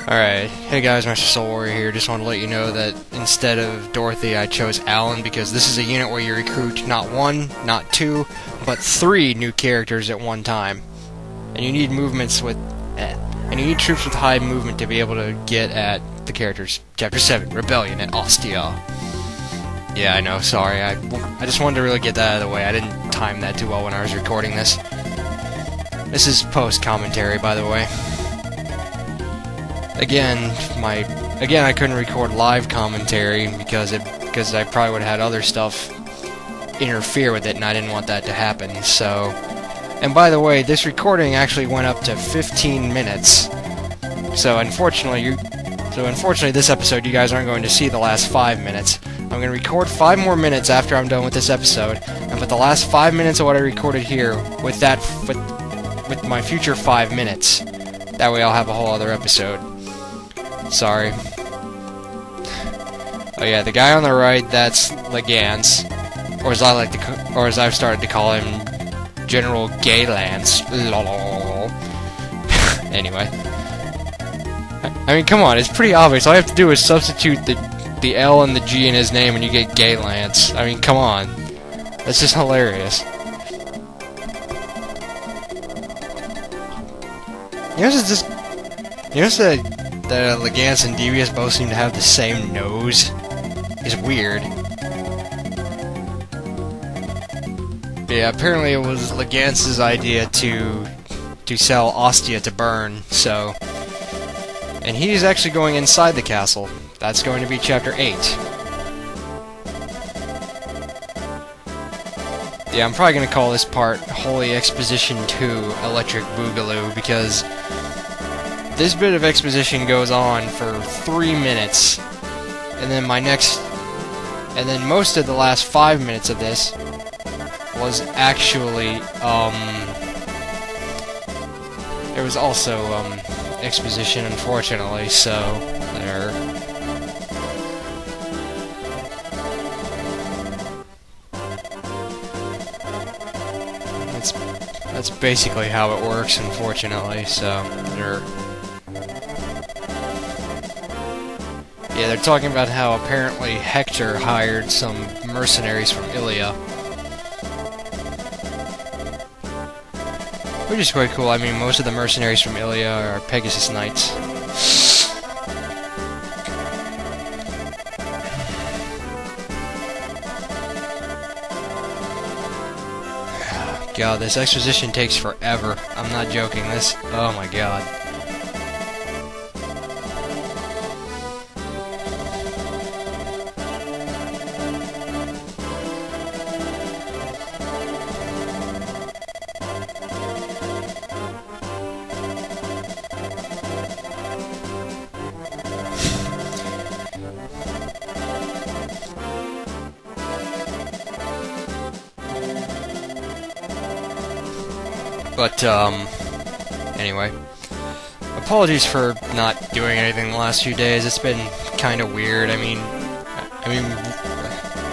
Alright, hey guys, Master Soul Warrior here. Just want to let you know that instead of Dorothy, I chose Alan because this is a unit where you recruit not one, not two, but 3 new characters at one time. And you need movements with... and you need troops with high movement to be able to get at the characters. Chapter 7, Rebellion at Ostia. Yeah, I know, sorry. I just wanted to really get that out of the way. I didn't time that too well when I was recording this. This is post-commentary, by the way. Again, I couldn't record live commentary because I probably would have had other stuff interfere with it, and I didn't want that to happen. So, and by the way, this recording actually went up to 15 minutes. So unfortunately, this episode you guys aren't going to see the last 5 minutes. I'm going to record 5 more minutes after I'm done with this episode, and put the last 5 minutes of what I recorded here with with my future 5 minutes. That way I'll have a whole other episode. Sorry. Oh yeah, the guy on the right, that's Legance, or as I've started to call him, General Gaylance. Anyway, I mean, come on, it's pretty obvious. All you have to do is substitute the L and the G in his name, and you get Gaylance. I mean, come on, that's just hilarious. You know that Legance and Devious both seem to have the same nose? It's weird. But yeah, apparently it was Legance's idea to sell Ostia to burn, so... And he's actually going inside the castle. That's going to be Chapter 8. Yeah, I'm probably going to call this part Holy Exposition 2 Electric Boogaloo, because this bit of exposition goes on for 3 minutes, and then most of the last 5 minutes of this was actually, there was also, exposition, unfortunately, so, there. That's basically how it works, unfortunately, so, there. Yeah, they're talking about how apparently Hector hired some mercenaries from Ilia. Which is quite cool. I mean, most of the mercenaries from Ilia are Pegasus Knights. God, this exposition takes forever. I'm not joking. Oh my god. But, anyway. Apologies for not doing anything the last few days. It's been kind of weird. I mean,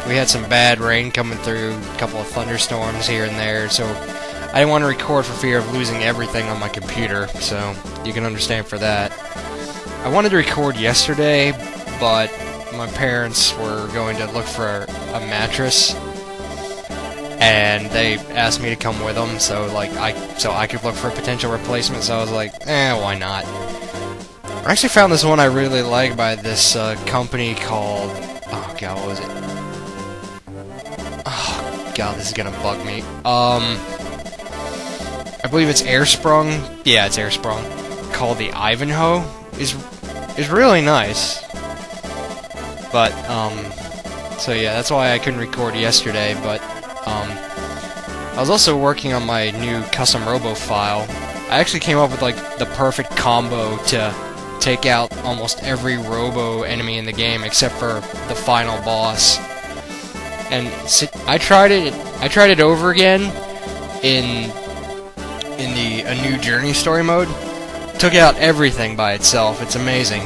we had some bad rain coming through, a couple of thunderstorms here and there, so I didn't want to record for fear of losing everything on my computer, so you can understand for that. I wanted to record yesterday, but my parents were going to look for a mattress, and they asked me to come with them, so I could look for a potential replacement. So I was like, why not? I actually found this one I really like by this company called, oh god, what was it? Oh god, this is gonna bug me. I believe it's Airsprung. Yeah, it's Airsprung. Called the Ivanhoe. is really nice. But so yeah, that's why I couldn't record yesterday. But I was also working on my new custom robo file. I actually came up with like the perfect combo to take out almost every robo enemy in the game except for the final boss. And I tried it over again in the A New Journey story mode. Took out everything by itself. It's amazing.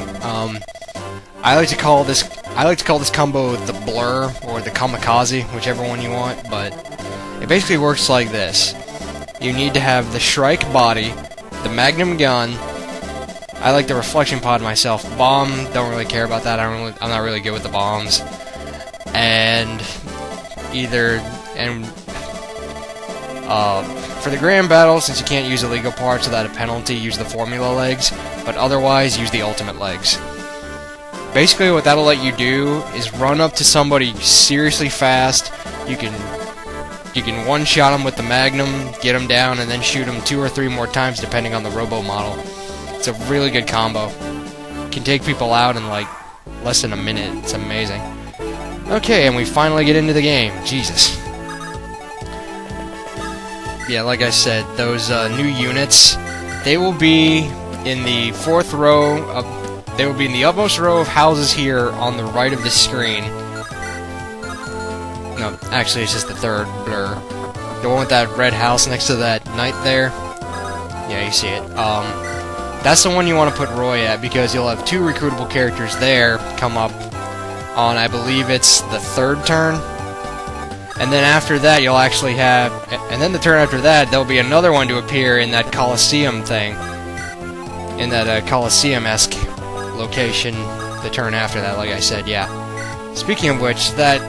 I like to call this combo the Blur or the Kamikaze, whichever one you want, but it basically works like this. You need to have the Shrike body, the Magnum gun, I like the reflection pod myself. Bomb, don't really care about that. I'm not really good with the bombs. And for the grand battle, since you can't use illegal parts without a penalty, use the formula legs. But otherwise, use the ultimate legs. Basically, what that'll let you do is run up to somebody seriously fast. You can one-shot them with the Magnum, get them down, and then shoot them 2 or 3 more times depending on the robo model. It's a really good combo. Can take people out in like less than a minute. It's amazing. Okay, and we finally get into the game. Jesus. Yeah, like I said, those new units, they will be in the 4th row of... They will be in the upmost row of houses here on the right of the screen. No, actually it's just the 3rd blur. The one with that red house next to that knight there. Yeah, you see it. That's the one you want to put Roy at, because you'll have 2 recruitable characters there come up on, I believe it's the 3rd turn. And then after that you'll actually have... And then the turn after that, there'll be another one to appear in that Colosseum thing. In that Colosseum-esque location the turn after that, like I said, yeah. Speaking of which, that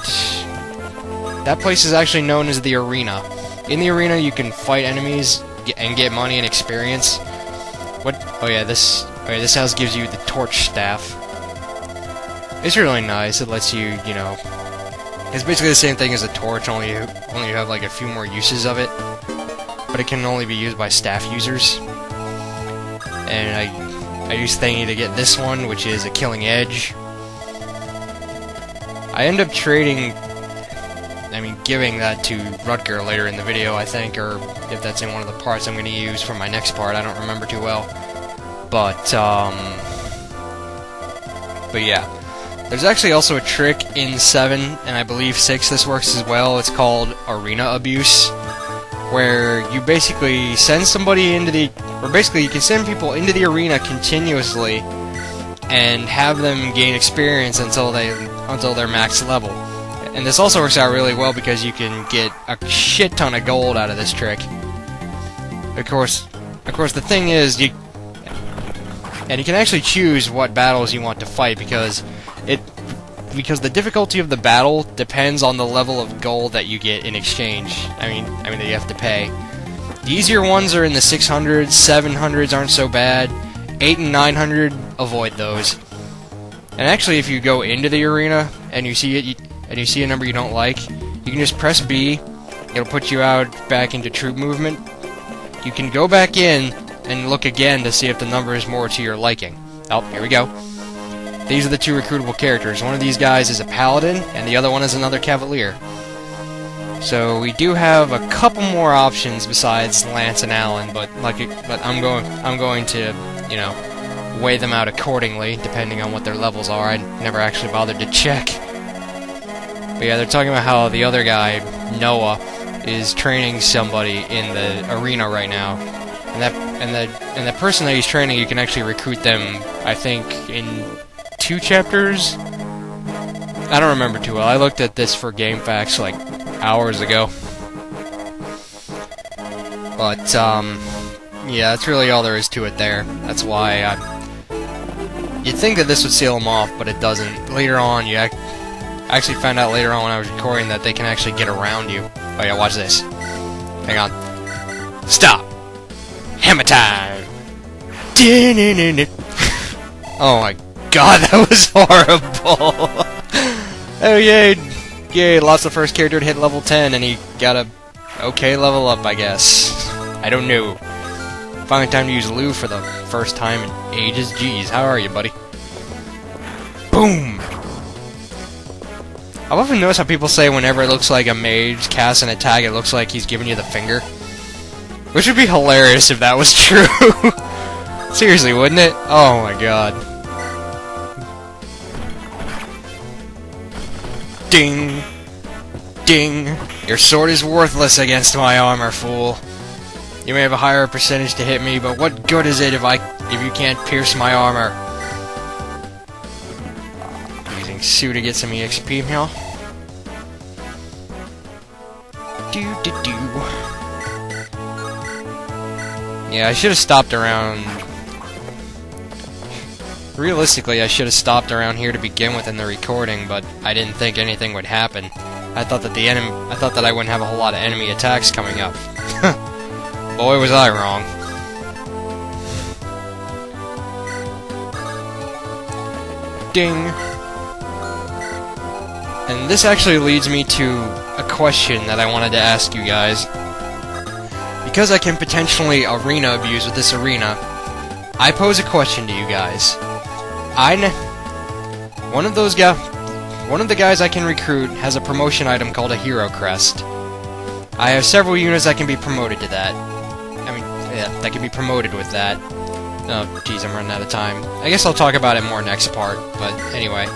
place is actually known as the Arena. In the Arena, you can fight enemies and get money and experience. What? Oh yeah, this house gives you the torch staff. It's really nice. It lets you, you know, it's basically the same thing as a torch, only you have like a few more uses of it. But it can only be used by staff users. And I used thingy to get this one, which is a Killing Edge. I end up giving that to Rutger later in the video, I think, or if that's in one of the parts I'm going to use for my next part, I don't remember too well. But yeah. There's actually also a trick in 7, and I believe 6 this works as well. It's called Arena Abuse, where you basically send somebody into the... Or basically, you can send people into the arena continuously and have them gain experience until they're max level. And this also works out really well because you can get a shit ton of gold out of this trick. Of course, the thing is, you can actually choose what battles you want to fight because the difficulty of the battle depends on the level of gold that you get in exchange. I mean that you have to pay. The easier ones are in the 600s, 700s aren't so bad. 8 and 900, avoid those. And actually, if you go into the arena and you see a number you don't like, you can just press B. It'll put you out back into troop movement. You can go back in and look again to see if the number is more to your liking. Oh, here we go. These are the 2 recruitable characters. One of these guys is a paladin, and the other one is another cavalier. So we do have a couple more options besides Lance and Allen, but I'm going to, you know, weigh them out accordingly depending on what their levels are. I never actually bothered to check. But yeah, they're talking about how the other guy, Noah, is training somebody in the arena right now, and the person that he's training, you can actually recruit them, I think, in 2 chapters. I don't remember too well. I looked at this for Game Facts like hours ago. But yeah, that's really all there is to it there. That's why you'd think that this would seal them off, but it doesn't. Later on, I actually found out later on when I was recording that they can actually get around you. Oh yeah, watch this. Hang on. Stop! Hammer time! Oh my god, that was horrible! Oh yay! Yay, lost the first character to hit level 10, and he got a okay level up, I guess. I don't know. Finally time to use Lou for the first time in ages. Jeez, how are you, buddy? Boom! I've often noticed how people say whenever it looks like a mage casts an attack, it looks like he's giving you the finger. Which would be hilarious if that was true. Seriously, wouldn't it? Oh my god. Ding! Ding! Your sword is worthless against my armor, fool. You may have a higher percentage to hit me, but what good is it if you can't pierce my armor? Using Sue to get some EXP here. Do-do-do. Yeah, I should have stopped around Realistically, I should have stopped around here to begin with in the recording, but I didn't think anything would happen. I thought that I wouldn't have a whole lot of enemy attacks coming up. Boy, was I wrong. Ding! And this actually leads me to a question that I wanted to ask you guys. Because I can potentially arena abuse with this arena, I pose a question to you guys. One of the guys I can recruit has a promotion item called a Hero Crest. I have several units that can be promoted to that. I mean, yeah, that can be promoted with that. Oh, jeez, I'm running out of time. I guess I'll talk about it more next part, but anyway.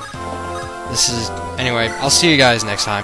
Anyway, I'll see you guys next time.